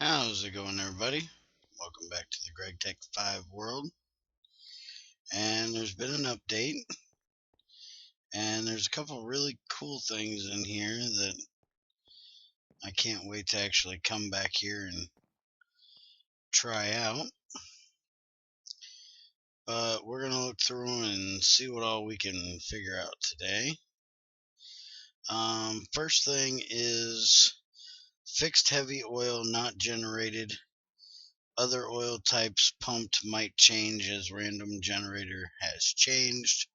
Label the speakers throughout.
Speaker 1: How's it going, everybody? Welcome back to the Gregtech 5 world. And there's been an update, and there's a couple really cool things in here that I can't wait to actually come back here and try out. But we're going to look through them and see what all we can figure out today. First thing is fixed heavy oil not generated. Other oil types pumped might change as random generator has changed.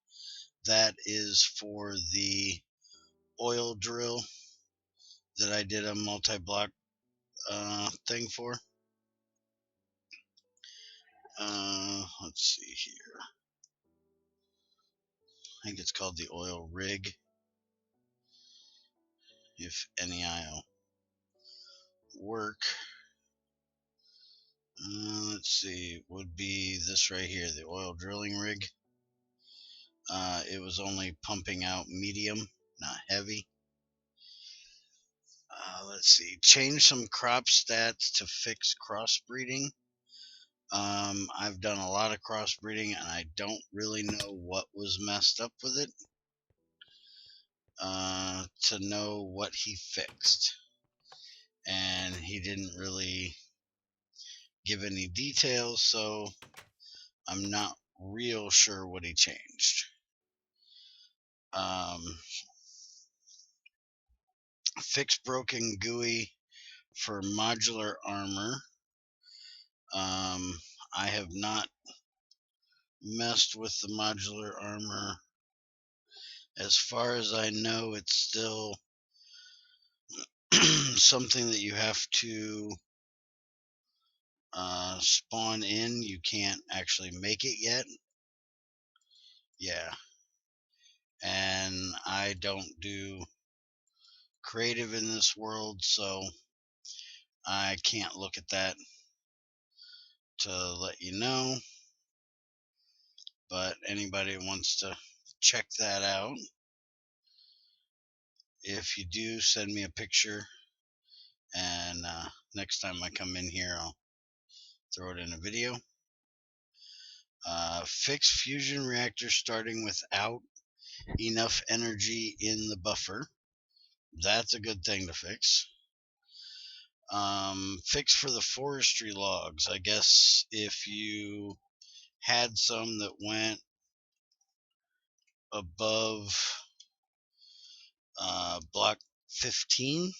Speaker 1: That is for the oil drill that I did a multi-block thing for. Let's see here. I think it's called the oil rig, if any I'll work. Let's see, would be this right here, the oil drilling rig. It was only pumping out medium, not heavy. Let's see, change some crop stats to fix crossbreeding. I've done a lot of crossbreeding and I don't really know what was messed up with it to know what he fixed. And he didn't really give any details, so I'm not real sure what he changed. Fix broken GUI for modular armor. I have not messed with the modular armor. As far as I know, it's still something that you have to spawn in. You can't actually make it yet. Yeah. And I don't do creative in this world, so I can't look at that to let you know. But anybody wants to check that out, if you do, send me a picture, and next time I come in here I'll throw it in a video. Fix fusion reactor starting without enough energy in the buffer. That's a good thing to fix. Fix for the forestry logs. I guess if you had some that went above block 15,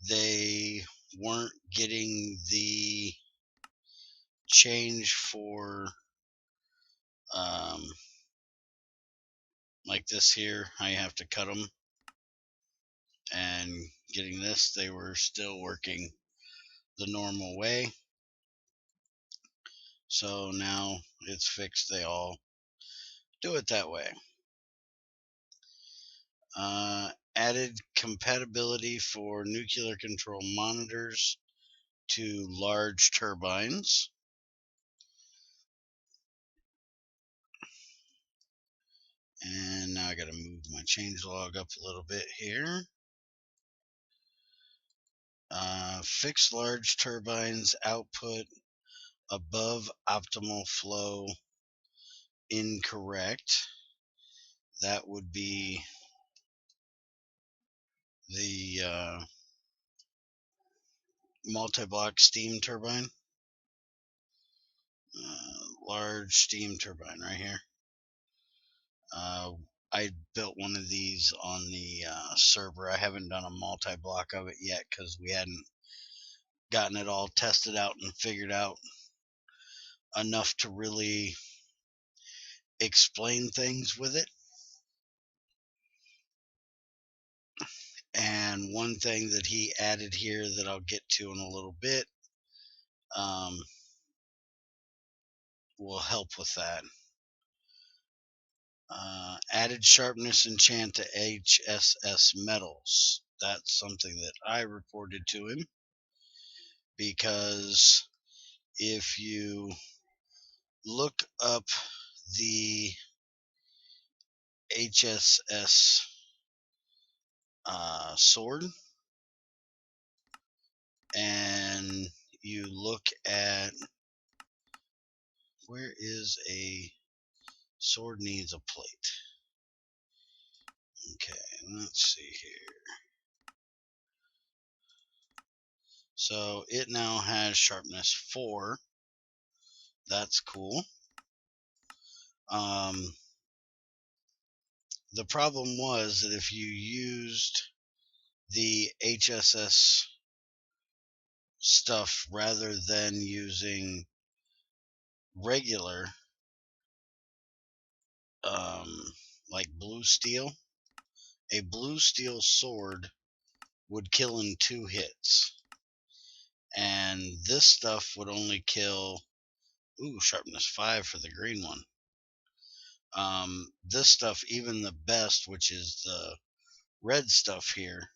Speaker 1: they weren't getting the change for like this here. I have to cut them, and getting this, they were still working the normal way. So now it's fixed, they all do it that way. Added compatibility for nuclear control monitors to large turbines. And now I got to move my changelog up a little bit here. Fix large turbines output above optimal flow incorrect. That would be the multi-block steam turbine. Large steam turbine right here. I built one of these on the server. I haven't done a multi-block of it yet because we hadn't gotten it all tested out and figured out enough to really explain things with it. And one thing that he added here that I'll get to in a little bit will help with that. Added sharpness enchant to HSS metals. That's something that I reported to him, because if you look up the HSS sword, and you look at where is a sword needs a plate. Okay, let's see here. So it now has sharpness 4. That's cool. The problem was that if you used the HSS stuff rather than using regular, like blue steel, a blue steel sword would kill in 2 hits. And this stuff would only kill, sharpness 5 for the green one. This stuff, even the best, which is the red stuff here,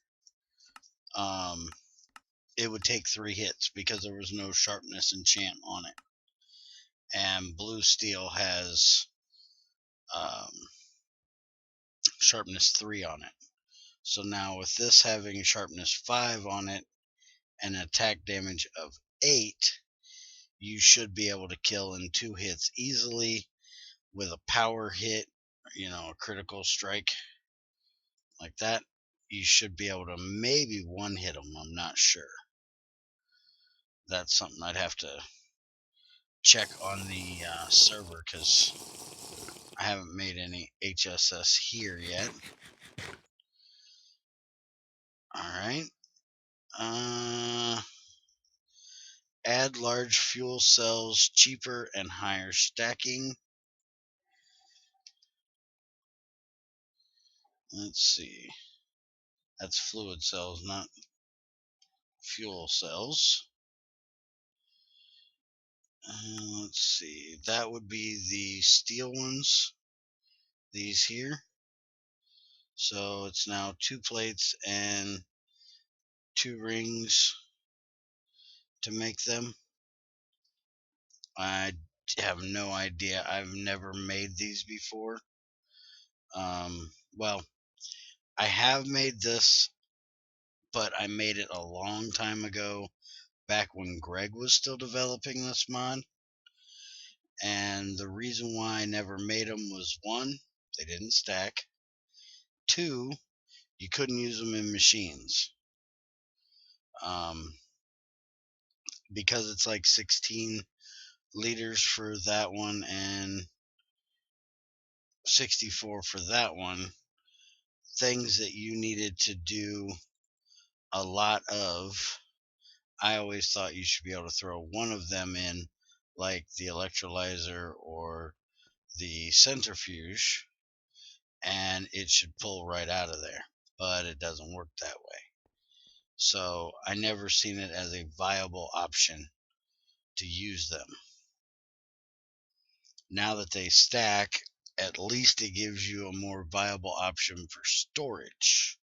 Speaker 1: it would take 3 hits because there was no sharpness enchant on it. And blue steel has sharpness 3 on it. So now with this having sharpness 5 on it and attack damage of 8, you should be able to kill in 2 hits easily with a power hit, a critical strike like that. You should be able to maybe one hit them. I'm not sure. That's something I'd have to check on the server because I haven't made any HSS here yet. Alright. Add large fuel cells, cheaper and higher stacking. Let's see. That's fluid cells, not fuel cells. Let's see. That would be the steel ones. These here. So it's now 2 plates and 2 rings to make them. I have no idea. I've never made these before. Well, I have made this, but I made it a long time ago, back when Greg was still developing this mod. And the reason why I never made them was 1, they didn't stack. 2, you couldn't use them in machines. Because it's like 16 liters for that one and 64 for that one, things that you needed to do a lot of, I always thought you should be able to throw one of them in, like the electrolyzer or the centrifuge, and it should pull right out of there. But it doesn't work that way. So I never seen it as a viable option to use them. Now that they stack, at least it gives you a more viable option for storage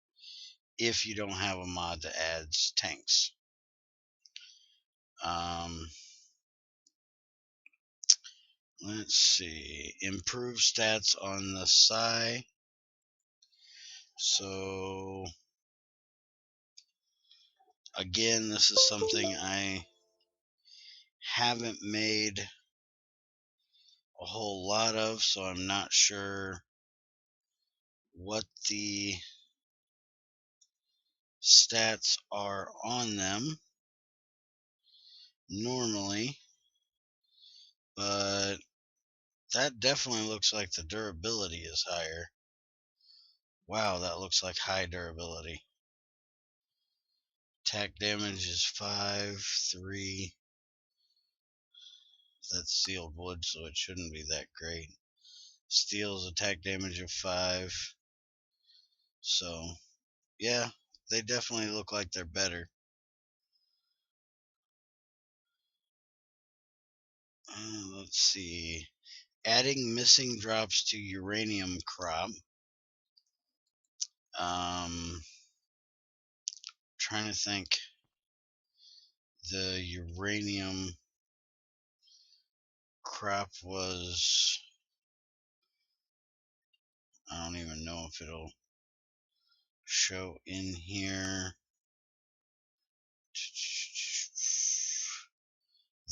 Speaker 1: if you don't have a mod that adds tanks. Let's see. Improve stats on the Psi. So again, this is something I haven't made a whole lot of, so I'm not sure what the stats are on them normally, but that definitely looks like the durability is higher. Wow, that looks like high durability. Attack damage is 5, 3. That's sealed wood, so it shouldn't be that great. Steel's attack damage of 5. So, yeah, they definitely look like they're better. Let's see. Adding missing drops to uranium crop. Trying to think. The uranium crop was, I don't even know if it'll show in here.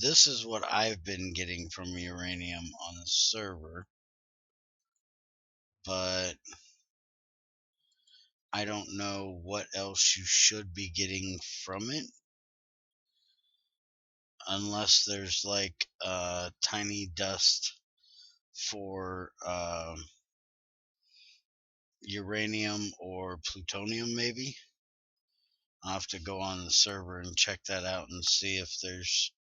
Speaker 1: this is what I've been getting from uranium on the server, but I don't know what else you should be getting from it, unless there's like tiny dust for uranium or plutonium. Maybe I'll have to go on the server and check that out and see if there's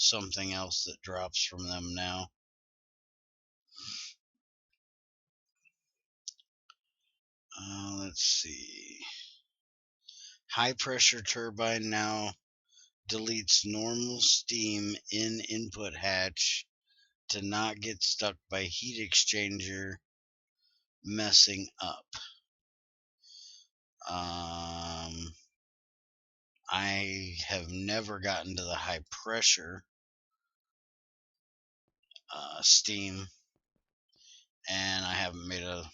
Speaker 1: something else that drops from them now. Let's see. High pressure turbine now deletes normal steam in input hatch to not get stuck by heat exchanger messing up. I have never gotten to the high pressure steam, and I haven't made a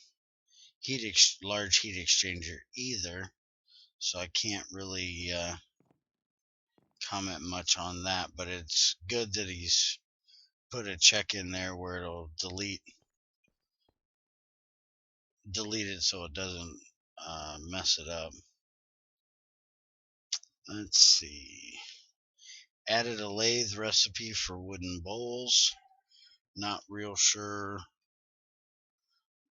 Speaker 1: large heat exchanger either, so I can't really comment much on that. But it's good that he's put a check in there where it'll delete it so it doesn't mess it up. Let's see. Added a lathe recipe for wooden bowls. Not real sure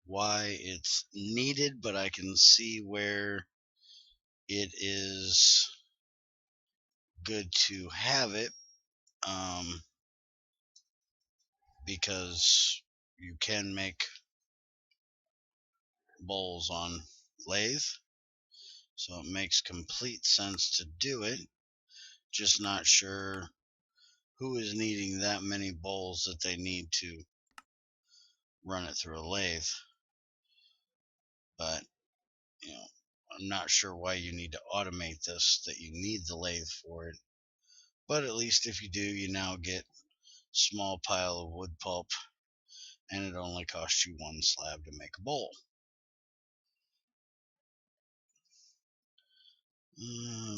Speaker 1: why it's needed, but I can see where it is good to have it, because you can make bowls on lathe, so it makes complete sense to do it. Just not sure who is needing that many bowls that they need to run it through a lathe. But I'm not sure why you need to automate this, that you need the lathe for it. But at least if you do, you now get small pile of wood pulp, and it only costs you one slab to make a bowl.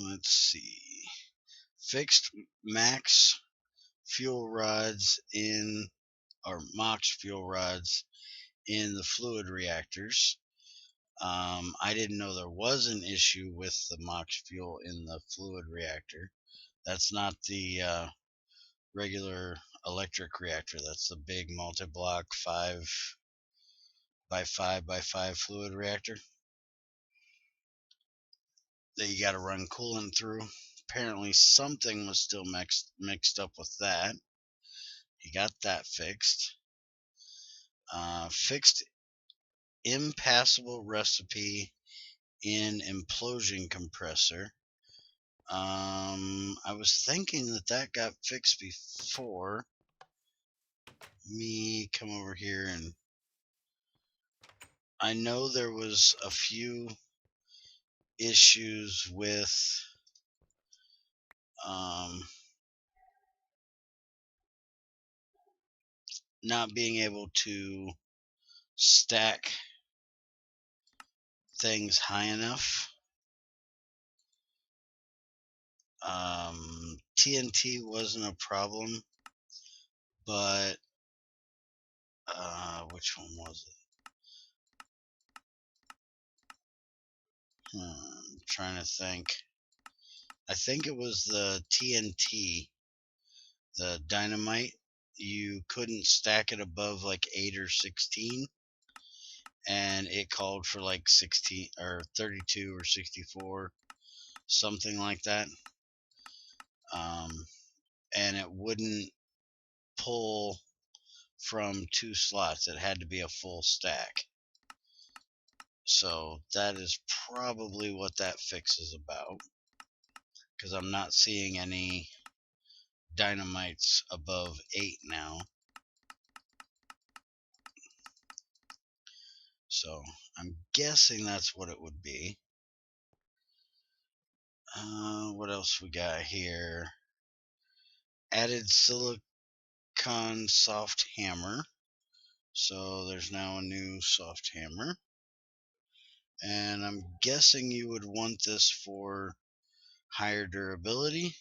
Speaker 1: Let's see. Fixed max fuel rods in, or MOX fuel rods in the fluid reactors. I didn't know there was an issue with the MOX fuel in the fluid reactor. That's not the regular electric reactor. That's the big multi-block 5x5x5 fluid reactor that you got to run coolant through. Apparently something was still mixed up with that. He got that fixed. Fixed impassable recipe in Implosion Compressor. I was thinking that got fixed before. Me come over here, and I know there was a few issues with not being able to stack things high enough. TNT wasn't a problem, but which one was it? I'm trying to think. I think it was the TNT, the dynamite. You couldn't stack it above like 8 or 16, and it called for like 16 or 32 or 64, something like that. And it wouldn't pull from 2 slots. It had to be a full stack. So that is probably what that fix is about, because I'm not seeing any dynamites above 8 now. So I'm guessing that's what it would be. What else we got here? Added silicon soft hammer. So there's now a new soft hammer. And I'm guessing you would want this for higher durability.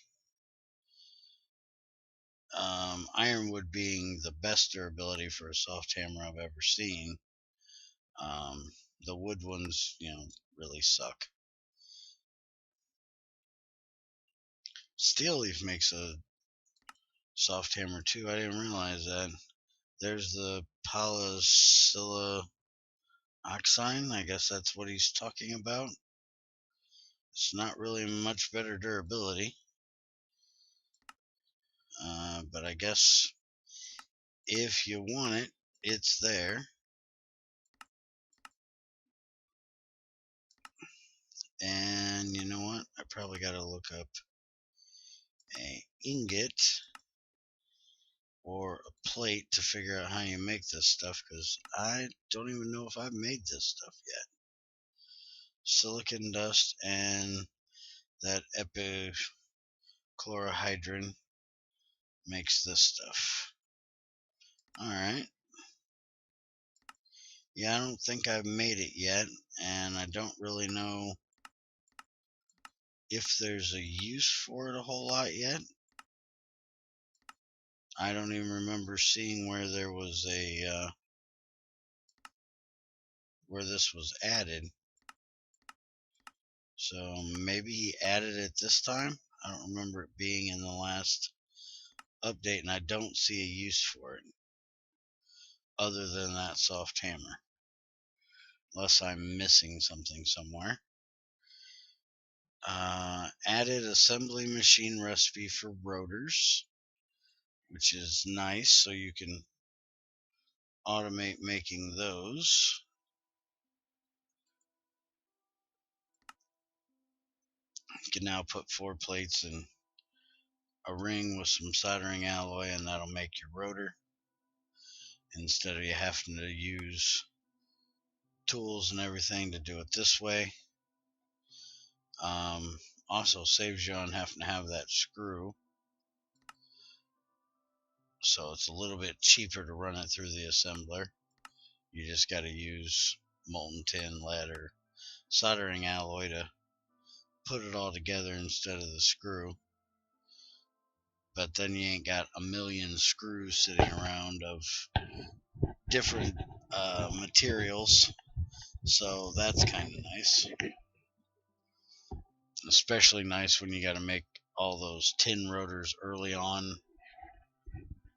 Speaker 1: Ironwood being the best durability for a soft hammer I've ever seen. The wood ones, really suck. Steel leaf makes a soft hammer too. I didn't realize that. There's the polysiloxane. I guess that's what he's talking about. It's not really much better durability. But I guess if you want it, it's there. And you know what? I probably got to look up a ingot or a plate to figure out how you make this stuff, because I don't even know if I've made this stuff yet. Silicon dust and that epichlorohydrin makes this stuff. Alright. Yeah, I don't think I've made it yet, and I don't really know if there's a use for it a whole lot yet. I don't even remember seeing where there was a where this was added. So maybe he added it this time. I don't remember it being in the last update, and I don't see a use for it other than that soft hammer, unless I'm missing something somewhere. Added assembly machine recipe for rotors, which is nice, so you can automate making those. You can now put 4 plates in a ring with some soldering alloy, and that'll make your rotor, instead of you having to use tools and everything to do it this way. Also saves you on having to have that screw, so it's a little bit cheaper to run it through the assembler. You just got to use molten tin, lead, or soldering alloy to put it all together instead of the screw. But then you ain't got a million screws sitting around of different materials, so that's kind of nice. Especially nice when you got to make all those tin rotors early on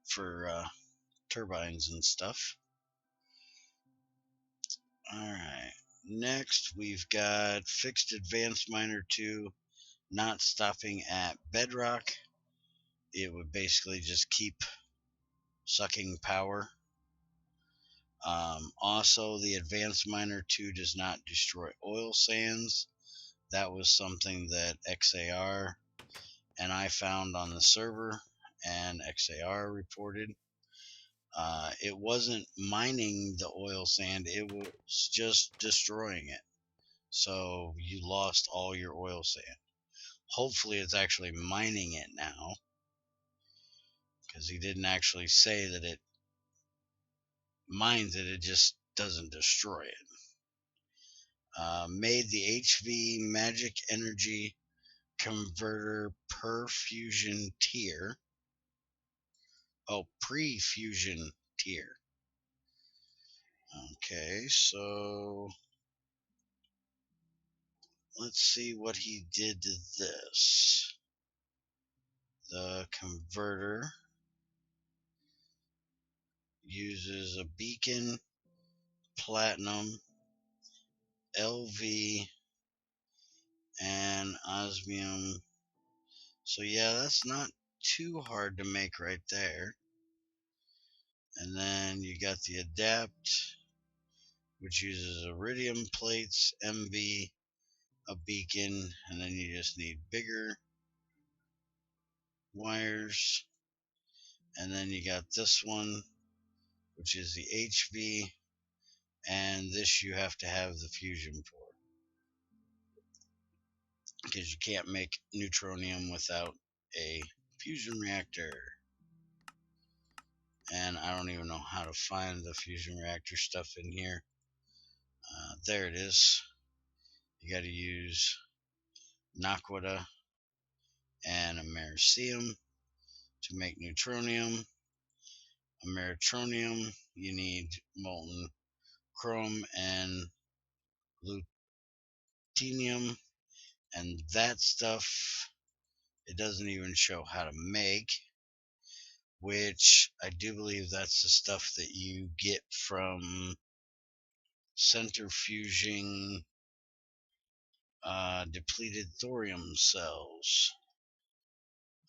Speaker 1: for turbines and stuff. Alright, next we've got fixed advanced miner 2 not stopping at bedrock. It would basically just keep sucking power. Also, the advanced miner 2 does not destroy oil sands. That was something that XAR and I found on the server, and XAR reported. It wasn't mining the oil sand, it was just destroying it. So you lost all your oil sand. Hopefully it's actually mining it now, because he didn't actually say that it mines it, it just doesn't destroy it. Made the HV Magic Energy Converter Perfusion tier. Oh, pre-fusion tier. Okay, so let's see what he did to this. The converter uses a beacon, platinum, LV, and osmium. So yeah, that's not too hard to make right there. And then you got the adapt, which uses iridium plates, MV, a beacon, and then you just need bigger wires. And then you got this one, which is the HV, and this you have to have the fusion for, because you can't make neutronium without a fusion reactor. And I don't even know how to find the fusion reactor stuff in here. There it is. You got to use Naquita and Americium, To make neutronium, ameritronium, you need molten chrome and lutetium, and that stuff it doesn't even show how to make, which I do believe that's the stuff that you get from centrifuging depleted thorium cells.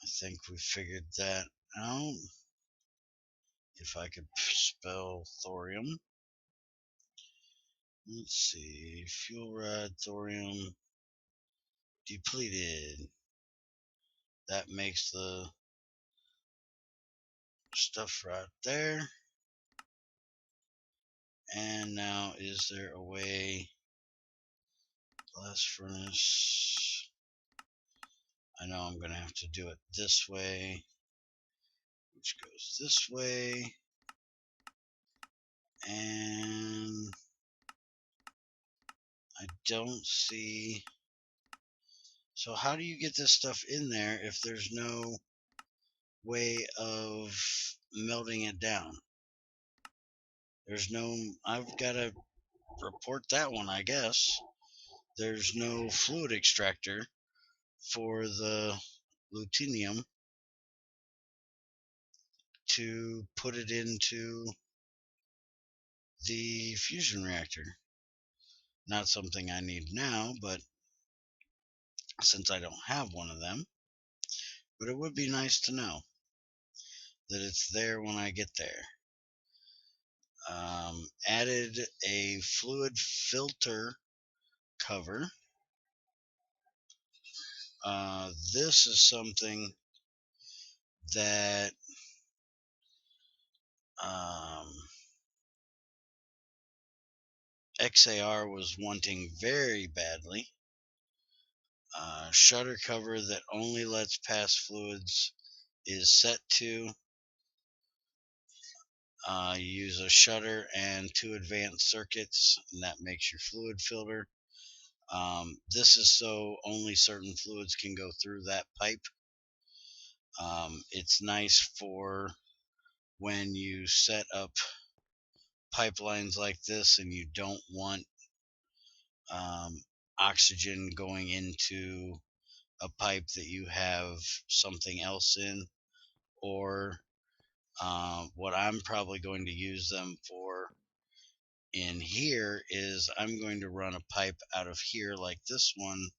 Speaker 1: I think we figured that out. If I could spell thorium. Let's see. Fuel rod, thorium, depleted. That makes the stuff right there. And now, is there a way? Blast furnace. I know I'm going to have to do it this way, which goes this way. And I don't see. So how do you get this stuff in there if there's no way of melting it down? There's no, I've got to report that one, I guess. There's no fluid extractor for the lutetium to put it into the fusion reactor. Not something I need now, but since I don't have one of them, but it would be nice to know that it's there when I get there. Added a fluid filter cover. This is something that XAR was wanting very badly. Shutter cover that only lets pass fluids is set to. You use a shutter and 2 advanced circuits, and that makes your fluid filter. This is so only certain fluids can go through that pipe. It's nice for when you set up pipelines like this and you don't want oxygen going into a pipe that you have something else in, or what I'm probably going to use them for in here is I'm going to run a pipe out of here like this one,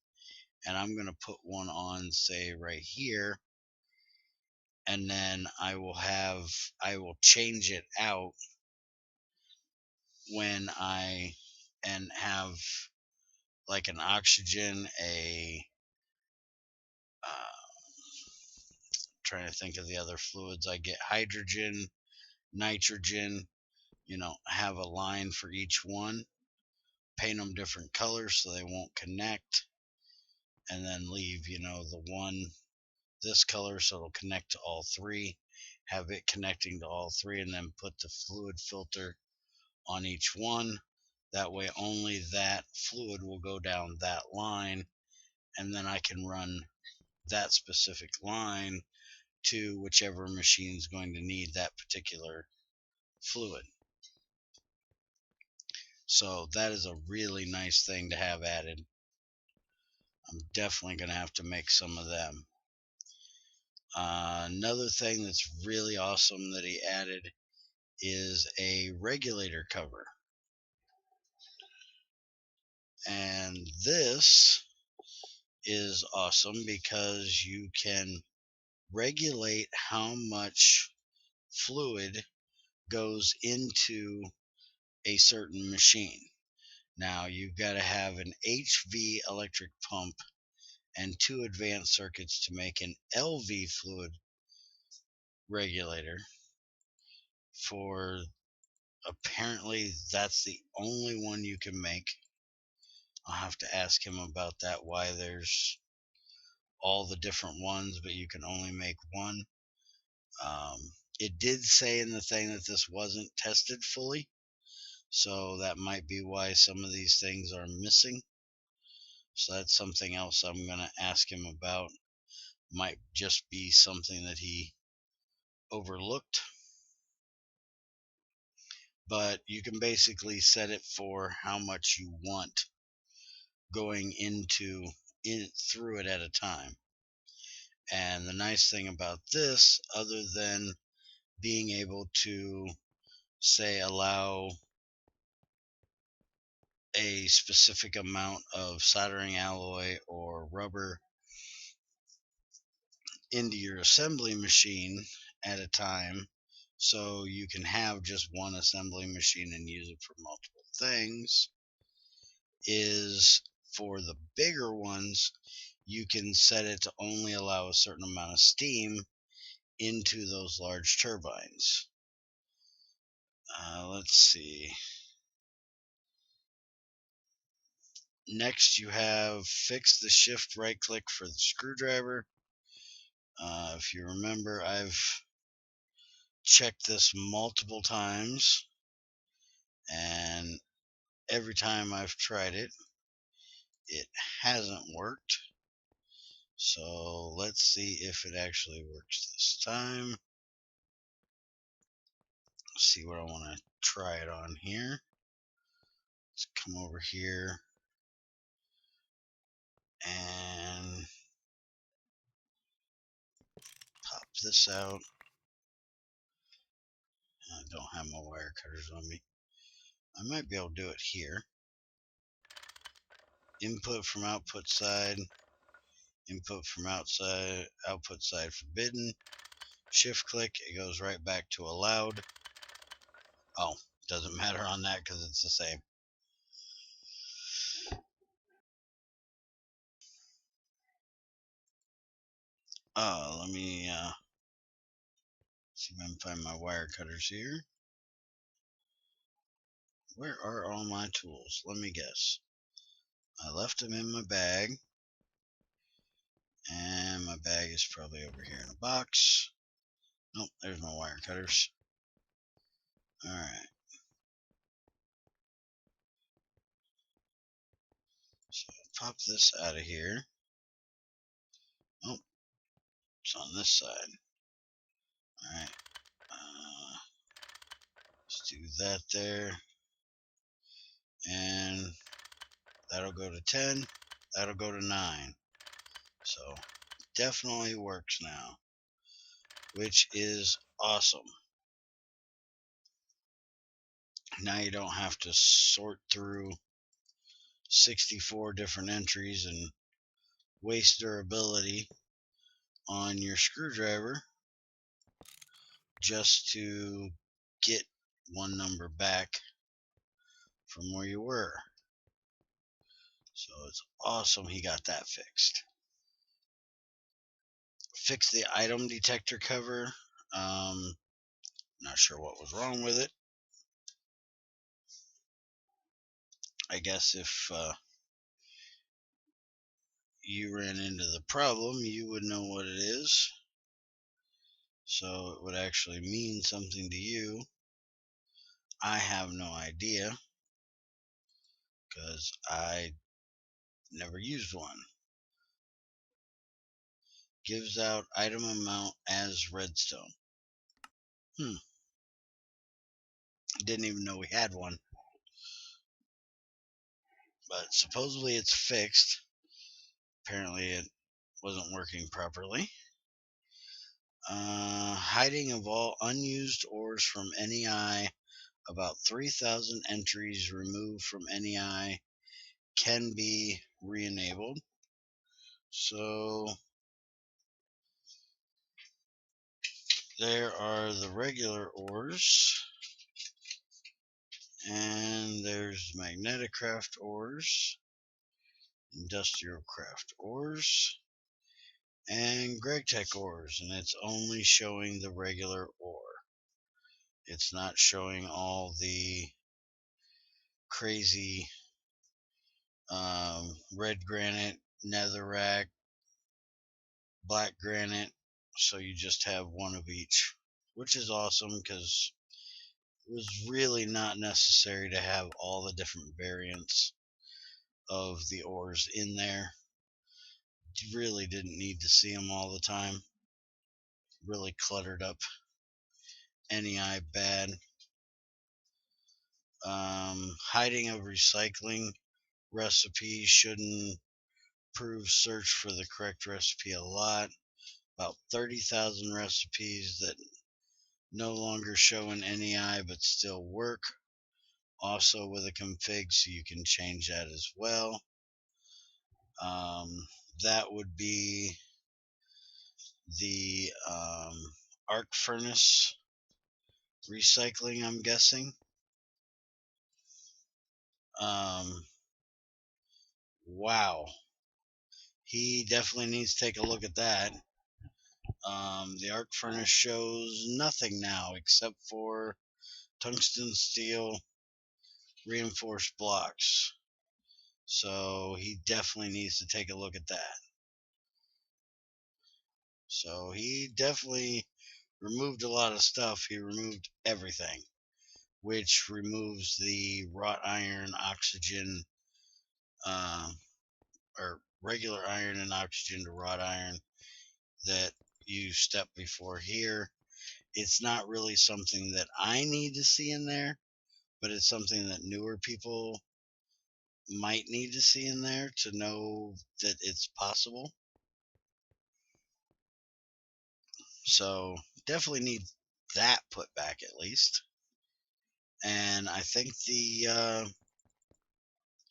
Speaker 1: and I'm going to put one on, say, right here, and then I will change it out when and have like an oxygen, trying to think of the other fluids I get, hydrogen, nitrogen, have a line for each one, paint them different colors so they won't connect, and then leave, the one this color so it'll connect to all three, have it connecting to all three, and then put the fluid filter on each one. That way only that fluid will go down that line, and then I can run that specific line to whichever machine is going to need that particular fluid. So that is a really nice thing to have added. I'm definitely going to have to make some of them. Another thing that's really awesome that he added is a regulator cover. And this is awesome because you can regulate how much fluid goes into a certain machine. Now you've got to have an HV electric pump and 2 advanced circuits to make an LV fluid regulator. For apparently that's the only one you can make. I'll have to ask him about that, why there's all the different ones but you can only make one. It did say in the thing that this wasn't tested fully, so that might be why some of these things are missing. So that's something else I'm going to ask him about. Might just be something that he overlooked, but you can basically set it for how much you want going through it at a time. And the nice thing about this, other than being able to say allow a specific amount of soldering alloy or rubber into your assembly machine at a time, so you can have just one assembly machine and use it for multiple things, is for the bigger ones you can set it to only allow a certain amount of steam into those large turbines. Let's see. Next, you have fix the shift right click for the screwdriver. If you remember, I've checked this multiple times, and every time I've tried it, it hasn't worked. So let's see if it actually works this time. See what I want to try it on here. Let's come over here and pop this out. I don't have my wire cutters on me. I might be able to do it here. Input from output side. Input from outside, output side forbidden. Shift click, it goes right back to allowed. Oh, doesn't matter on that because it's the same. Let me see if I can find my wire cutters here. Where are all my tools? Let me guess. I left them in my bag, and my bag is probably over here in a box. Nope, there's my wire cutters. Alright. So pop this out of here. Oh, it's on this side. Alright. Let's do that there. And that'll go to 10. That'll go to 9. So definitely works now, which is awesome. Now you don't have to sort through 64 different entries and waste durability on your screwdriver just to get one number back from where you were. So it's awesome he got that fixed. Fix the item detector cover. Not sure what was wrong with it. I guess if you ran into the problem, you would know what it is. So it would actually mean something to you. I have no idea because I never used one. Gives out item amount as redstone. Didn't even know we had one. But supposedly it's fixed. Apparently it wasn't working properly. Hiding of all unused ores from NEI. About 3,000 entries removed from NEI can be re-enabled. So there are the regular ores, and there's magnetic craft ores, industrial craft ores, and Gregtech ores, and it's only showing the regular ore. It's not showing all the crazy red granite, netherrack, black granite, so you just have one of each, which is awesome because it was really not necessary to have all the different variants of the ores in there. You really didn't need to see them all the time. Really cluttered up NEI bad. Hiding of recycling recipes shouldn't improve search for the correct recipe a lot. About 30,000 recipes that no longer show an NEI but still work. Also with a config, so you can change that as well. That would be the arc furnace recycling, I'm guessing. Wow. He definitely needs to take a look at that. The arc furnace shows nothing now except for tungsten steel reinforced blocks. So he definitely needs to take a look at that. So he definitely removed a lot of stuff. He removed everything, which removes the wrought iron, oxygen, or regular iron and oxygen to wrought iron that you stepped before here. It's not really something that I need to see in there, but it's something that newer people might need to see in there to know that it's possible. So definitely need that put back at least. And I think the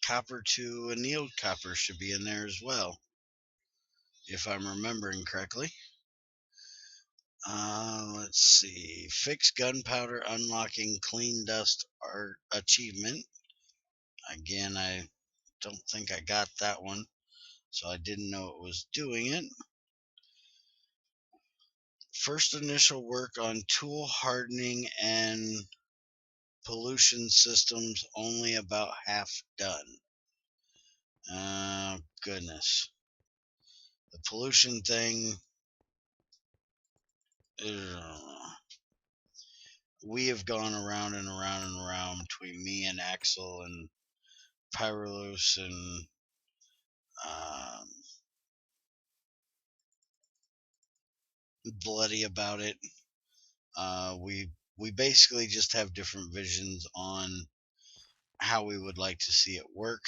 Speaker 1: copper to annealed copper should be in there as well, if I'm remembering correctly. Let's see. Fix gunpowder unlocking clean dust art achievement. Again, I don't think I got that one, so I didn't know it was doing it. First initial work on tool hardening and pollution systems only about half done. Goodness. The pollution thing, we have gone around and around and around between me and Axel and Pyrolus and Bloody about it. We basically just have different visions on how we would like to see it work.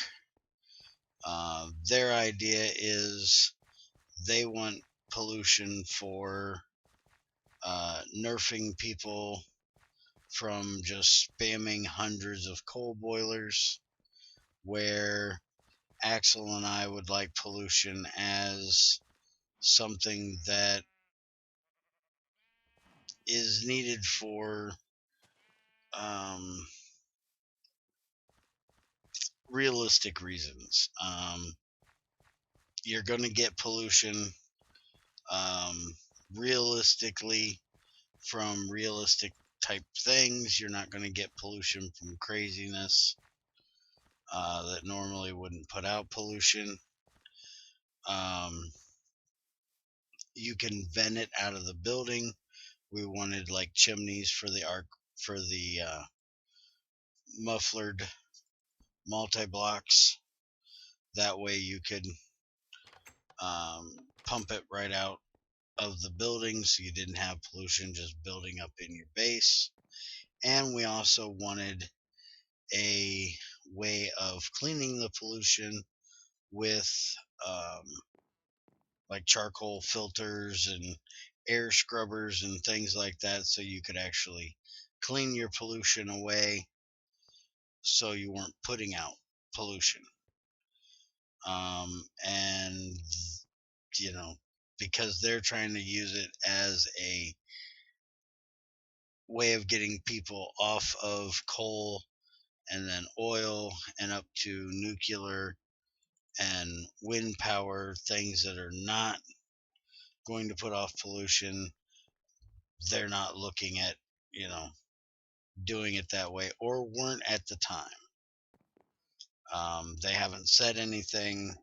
Speaker 1: Their idea is they want pollution for nerfing people from just spamming hundreds of coal boilers, where Axel and I would like pollution as something that is needed for realistic reasons. You're going to get pollution realistically from realistic type things. You're not going to get pollution from craziness that normally wouldn't put out pollution. You can vent it out of the building. We wanted like chimneys for the mufflered multi-blocks. That way you could pump it right out of the building, so you didn't have pollution just building up in your base. And we also wanted a way of cleaning the pollution with like charcoal filters and air scrubbers and things like that, so you could actually clean your pollution away so you weren't putting out pollution. And you know, because they're trying to use it as a way of getting people off of coal and then oil and up to nuclear and wind power, things that are not going to put off pollution. They're not looking at, doing it that way, or weren't at the time. They haven't said anything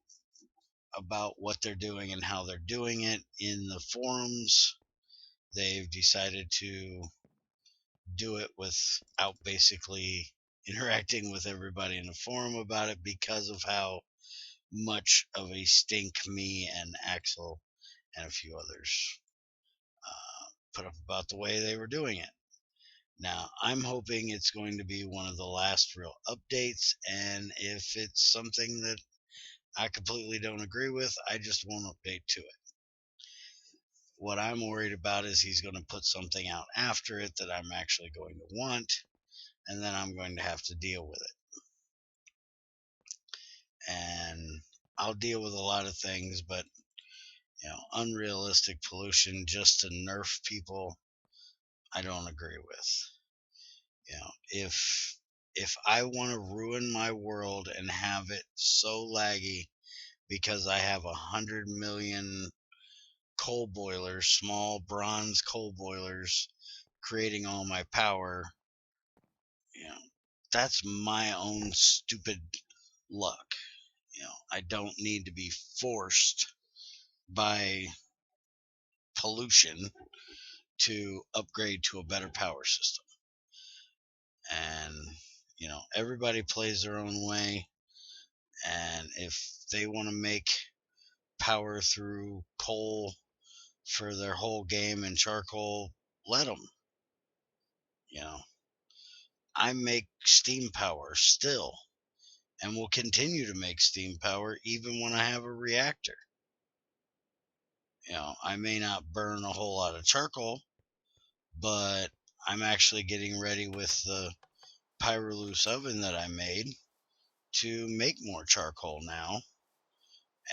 Speaker 1: about what they're doing and how they're doing it in the forums. They've decided to do it without basically interacting with everybody in the forum about it, because of how much of a stink me and Axel and a few others put up about the way they were doing it. Now, I'm hoping it's going to be one of the last real updates, and if it's something that I completely don't agree with, I just won't update to it. What I'm worried about is he's going to put something out after it that I'm actually going to want, and then I'm going to have to deal with it. And I'll deal with a lot of things, but unrealistic pollution just to nerf people, I don't agree with. If I want to ruin my world and have it so laggy because I have 100 million coal boilers, small bronze coal boilers, creating all my power, that's my own stupid luck. I don't need to be forced by pollution to upgrade to a better power system. And everybody plays their own way, and if they want to make power through coal for their whole game and charcoal, let them. I make steam power still, and will continue to make steam power even when I have a reactor. I may not burn a whole lot of charcoal, but I'm actually getting ready with the Pyroluce oven that I made to make more charcoal now,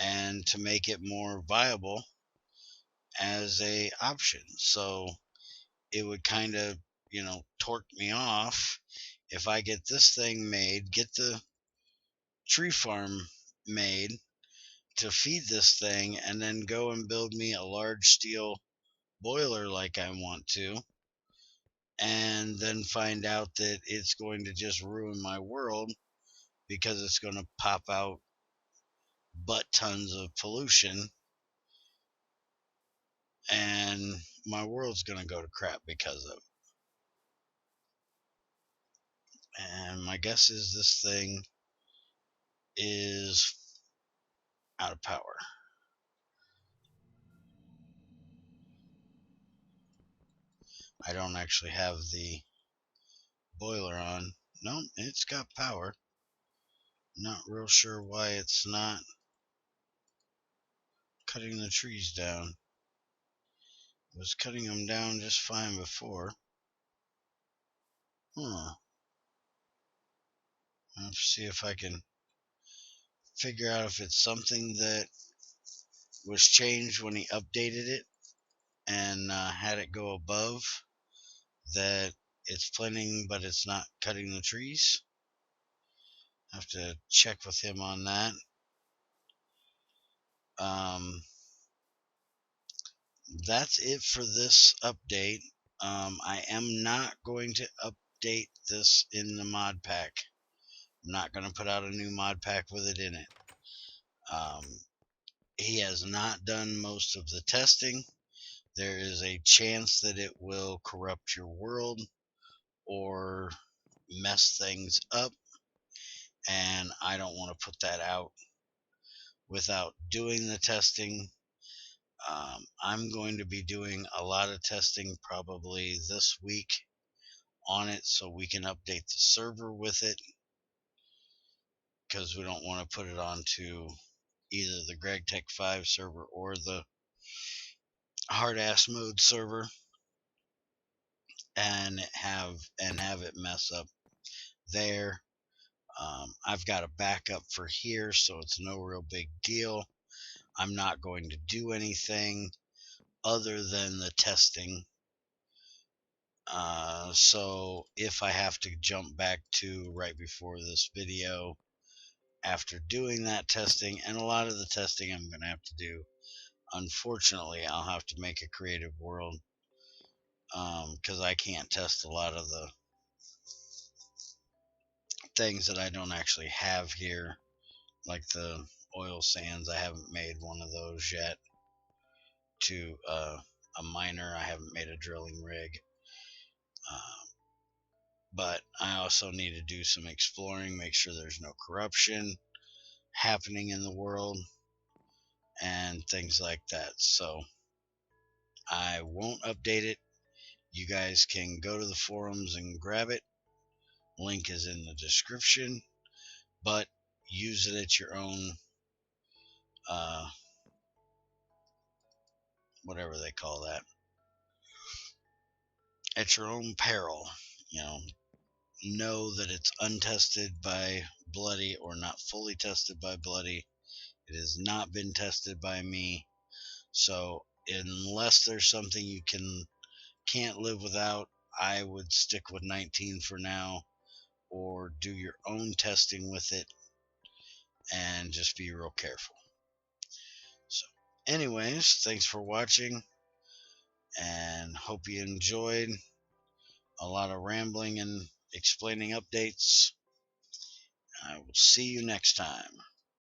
Speaker 1: and to make it more viable as a option. So it would kind of, torque me off if I get this thing made, get the tree farm made to feed this thing, and then go and build me a large steel boiler like I want to, and then find out that it's going to just ruin my world because it's going to pop out butt tons of pollution, and my world's going to go to crap because of it. And my guess is this thing is out of power. I don't actually have the boiler on. No, it's got power. Not real sure why it's not cutting the trees down. It was cutting them down just fine before. I'll see if I can figure out if it's something that was changed when he updated it and had it go above, that it's planting but it's not cutting the trees. I have to check with him on that. That's it for this update. I am not going to update this in the mod pack. I'm not going to put out a new mod pack with it in it. He has not done most of the testing. There is a chance that it will corrupt your world or mess things up, and I don't want to put that out without doing the testing. I'm going to be doing a lot of testing probably this week on it, so we can update the server with it, because we don't want to put it onto either the Gregtech 5 server or the hard ass mode server and have it mess up there. I've got a backup for here, so it's no real big deal. I'm not going to do anything other than the testing. So if I have to jump back to right before this video after doing that testing, and a lot of the testing I'm going to have to do, unfortunately, I'll have to make a creative world, because I can't test a lot of the things that I don't actually have here, like the oil sands. I haven't made one of those yet. To a miner, I haven't made a drilling rig. But I also need to do some exploring, make sure there's no corruption happening in the world and things like that. So I won't update it You guys can go to the forums and grab it. Link is in the description, but use it at your own whatever they call that, at your own peril. Know that it's untested by Bloody, or not fully tested by Bloody. It has not been tested by me. So unless there's something you can't live without, I would stick with 19 for now, or do your own testing with it and just be real careful. So anyways, thanks for watching, and hope you enjoyed a lot of rambling and explaining updates. I will see you next time.